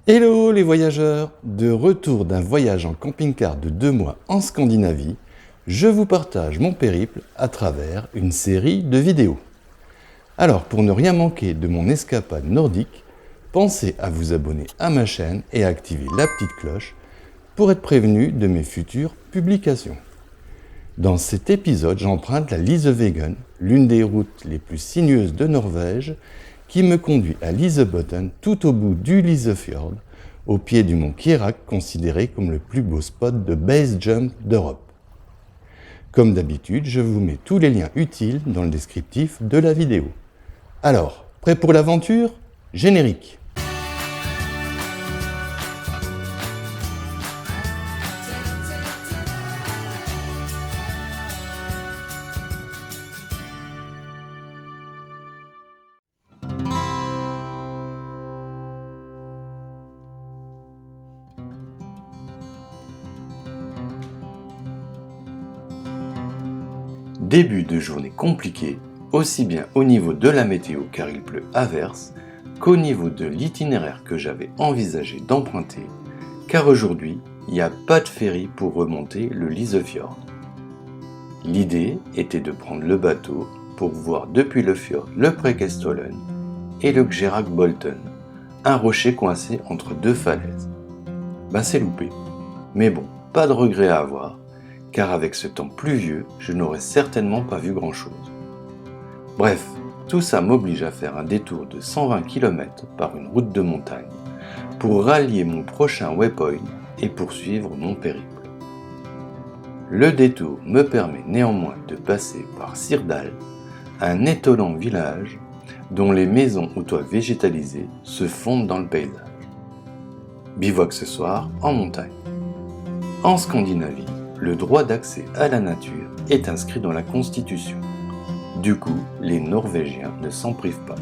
Hello les voyageurs! De retour d'un voyage en camping-car de 2 mois en Scandinavie, je vous partage mon périple à travers une série de vidéos. Alors pour ne rien manquer de mon escapade nordique, pensez à vous abonner à ma chaîne et à activer la petite cloche pour être prévenu de mes futures publications. Dans cet épisode, j'emprunte la Lisevegen, l'une des routes les plus sinueuses de Norvège, qui me conduit à Lisebotn, tout au bout du Lisefjord, au pied du mont Kierak, considéré comme le plus beau spot de base jump d'Europe. Comme d'habitude, je vous mets tous les liens utiles dans le descriptif de la vidéo. Alors, prêt pour l'aventure? Générique! Début de journée compliquée, aussi bien au niveau de la météo car il pleut à verse, qu'au niveau de l'itinéraire que j'avais envisagé d'emprunter, car aujourd'hui, il n'y a pas de ferry pour remonter le Lisefjord. L'idée était de prendre le bateau pour voir depuis le fjord le Preikestolen et le Gjeragbolten, un rocher coincé entre deux falaises. C'est loupé, mais bon, pas de regret à avoir, car avec ce temps pluvieux, je n'aurais certainement pas vu grand-chose. Bref, tout ça m'oblige à faire un détour de 120 km par une route de montagne pour rallier mon prochain waypoint et poursuivre mon périple. Le détour me permet néanmoins de passer par Sirdal, un étonnant village dont les maisons aux toits végétalisés se fondent dans le paysage. Bivouac ce soir en montagne. En Scandinavie, le droit d'accès à la nature est inscrit dans la Constitution. Du coup, les Norvégiens ne s'en privent pas.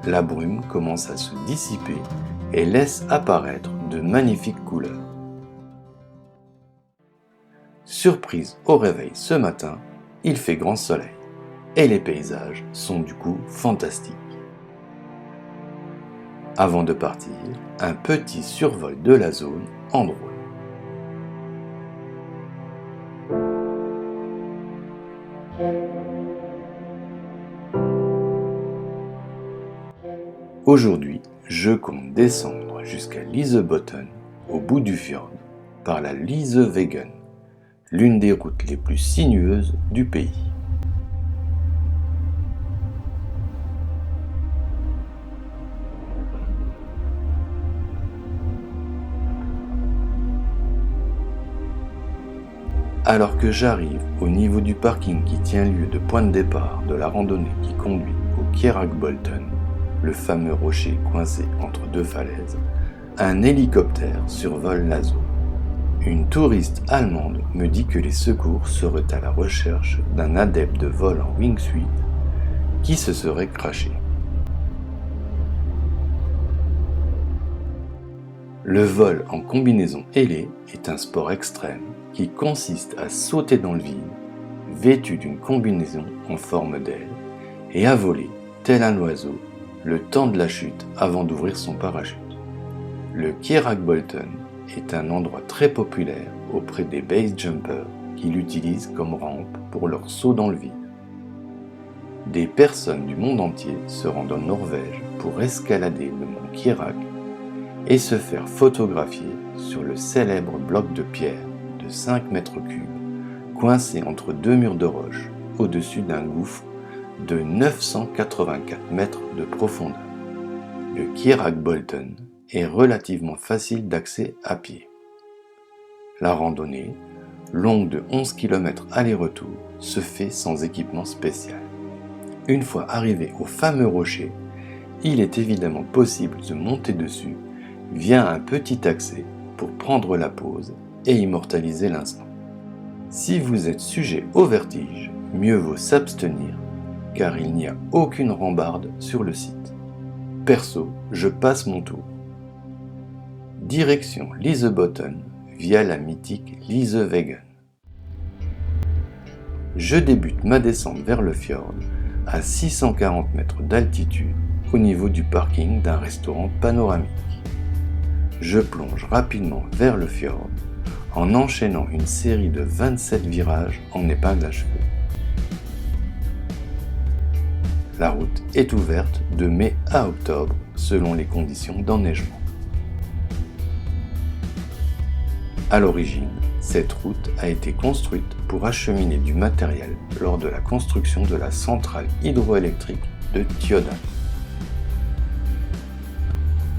La brume commence à se dissiper et laisse apparaître de magnifiques couleurs. Surprise au réveil ce matin, il fait grand soleil et les paysages sont du coup fantastiques. Avant de partir, un petit survol de la zone en drone. Aujourd'hui, je compte descendre jusqu'à Lisebotn, au bout du fjord, par la Lisevegen, l'une des routes les plus sinueuses du pays. Alors que j'arrive au niveau du parking qui tient lieu de point de départ de la randonnée qui conduit au Gjeragbolten, le fameux rocher coincé entre deux falaises, un hélicoptère survole la zone. Une touriste allemande me dit que les secours seraient à la recherche d'un adepte de vol en wingsuit qui se serait crashé. Le vol en combinaison ailée est un sport extrême qui consiste à sauter dans le vide, vêtu d'une combinaison en forme d'aile, et à voler, tel un oiseau, le temps de la chute avant d'ouvrir son parachute. Le Gjeragbolten est un endroit très populaire auprès des base jumpers qui l'utilisent comme rampe pour leur saut dans le vide. Des personnes du monde entier se rendent en Norvège pour escalader le mont Kierak et se faire photographier sur le célèbre bloc de pierre de 5 mètres cubes coincé entre deux murs de roche au-dessus d'un gouffre de 984 mètres de profondeur. Le Gjeragbolten est relativement facile d'accès à pied. La randonnée, longue de 11 km aller-retour, se fait sans équipement spécial. Une fois arrivé au fameux rocher, il est évidemment possible de monter dessus via un petit accès pour prendre la pause et immortaliser l'instant. Si vous êtes sujet au vertige, mieux vaut s'abstenir car il n'y a aucune rambarde sur le site. Perso, je passe mon tour. Direction Lisebotn via la mythique Lisevegen. Je débute ma descente vers le fjord à 640 mètres d'altitude au niveau du parking d'un restaurant panoramique. Je plonge rapidement vers le fjord en enchaînant une série de 27 virages en épingle à cheveux. La route est ouverte de mai à octobre selon les conditions d'enneigement. À l'origine, cette route a été construite pour acheminer du matériel lors de la construction de la centrale hydroélectrique de Tjöden.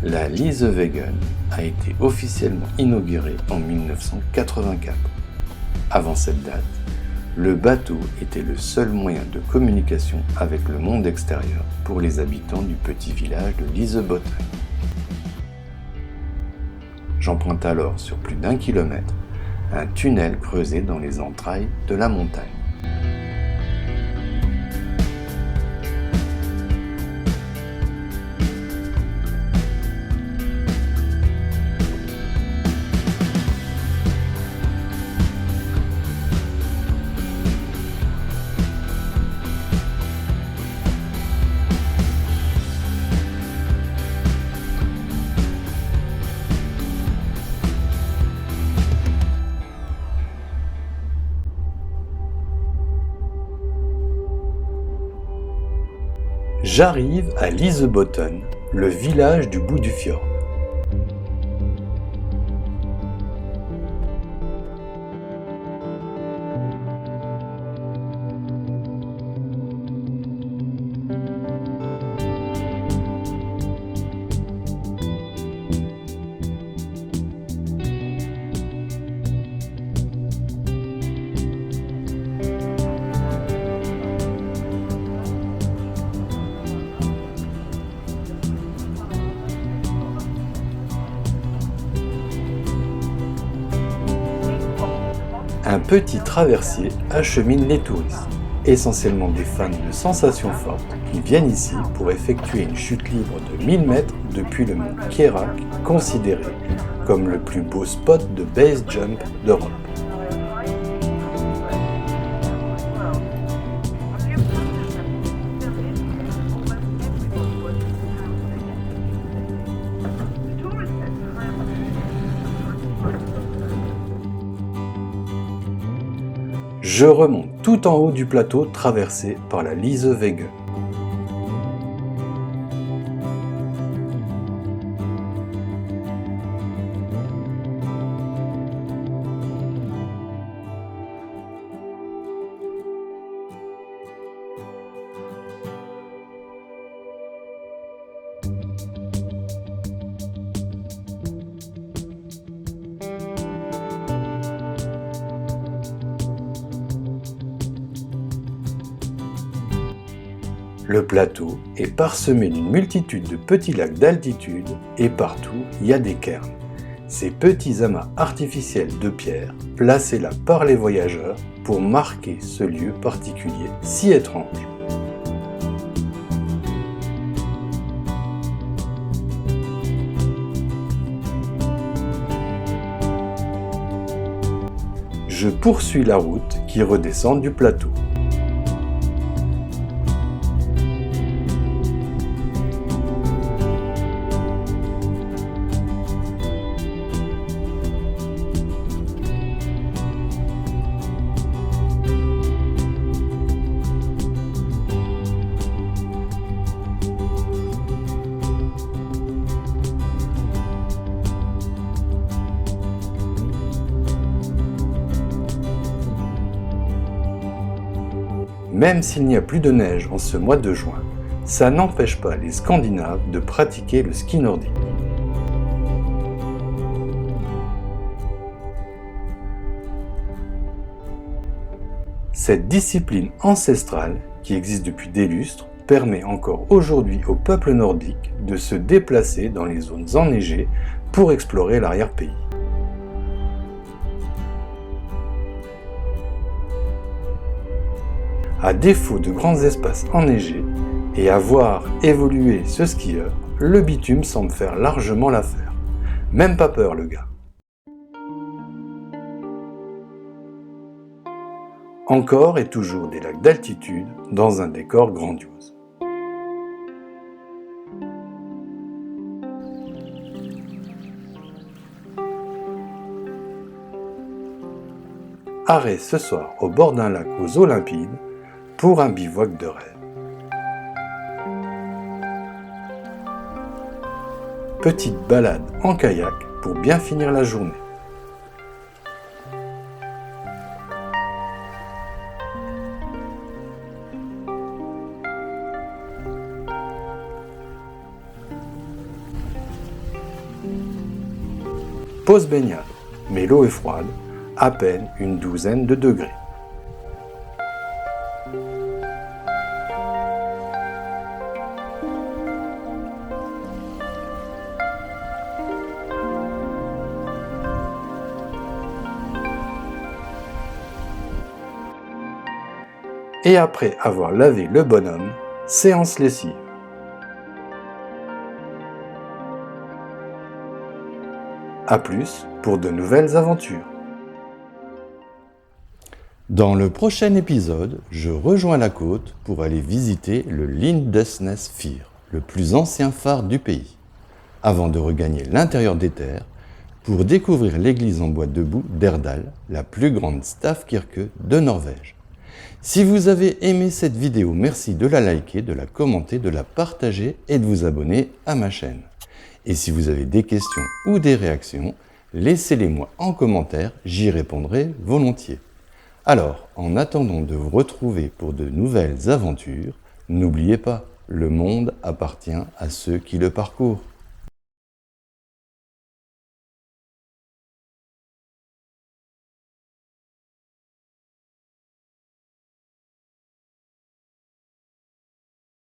La Lisewegen a été officiellement inaugurée en 1984. Avant cette date, le bateau était le seul moyen de communication avec le monde extérieur pour les habitants du petit village de Lysebotten. J'emprunte alors sur plus d'1 kilomètre un tunnel creusé dans les entrailles de la montagne. J'arrive à Lysebotten, le village du bout du fjord. Un petit traversier achemine les touristes, essentiellement des fans de sensations fortes qui viennent ici pour effectuer une chute libre de 1000 mètres depuis le mont Kerak, considéré comme le plus beau spot de base jump d'Europe. Je remonte tout en haut du plateau traversé par la Lisewegen. Le plateau est parsemé d'une multitude de petits lacs d'altitude et partout il y a des cairns. Ces petits amas artificiels de pierre placés là par les voyageurs pour marquer ce lieu particulier si étrange. Je poursuis la route qui redescend du plateau. Même s'il n'y a plus de neige en ce mois de juin, ça n'empêche pas les Scandinaves de pratiquer le ski nordique. Cette discipline ancestrale, qui existe depuis des lustres, permet encore aujourd'hui au peuple nordique de se déplacer dans les zones enneigées pour explorer l'arrière-pays. À défaut de grands espaces enneigés et à voir évoluer ce skieur, le bitume semble faire largement l'affaire. Même pas peur le gars. Encore et toujours des lacs d'altitude dans un décor grandiose. Arrêt ce soir au bord d'un lac aux eaux limpides pour un bivouac de rêve. Petite balade en kayak pour bien finir la journée. Pause baignade, mais l'eau est froide, à peine une douzaine de degrés. Et après avoir lavé le bonhomme, séance lessive. A plus pour de nouvelles aventures. Dans le prochain épisode, je rejoins la côte pour aller visiter le Lindesnes Fyr, le plus ancien phare du pays, avant de regagner l'intérieur des terres pour découvrir l'église en bois debout d'Erdal, la plus grande stavkirke de Norvège. Si vous avez aimé cette vidéo, merci de la liker, de la commenter, de la partager et de vous abonner à ma chaîne. Et si vous avez des questions ou des réactions, laissez-les-moi en commentaire, j'y répondrai volontiers. Alors, en attendant de vous retrouver pour de nouvelles aventures, n'oubliez pas, le monde appartient à ceux qui le parcourent.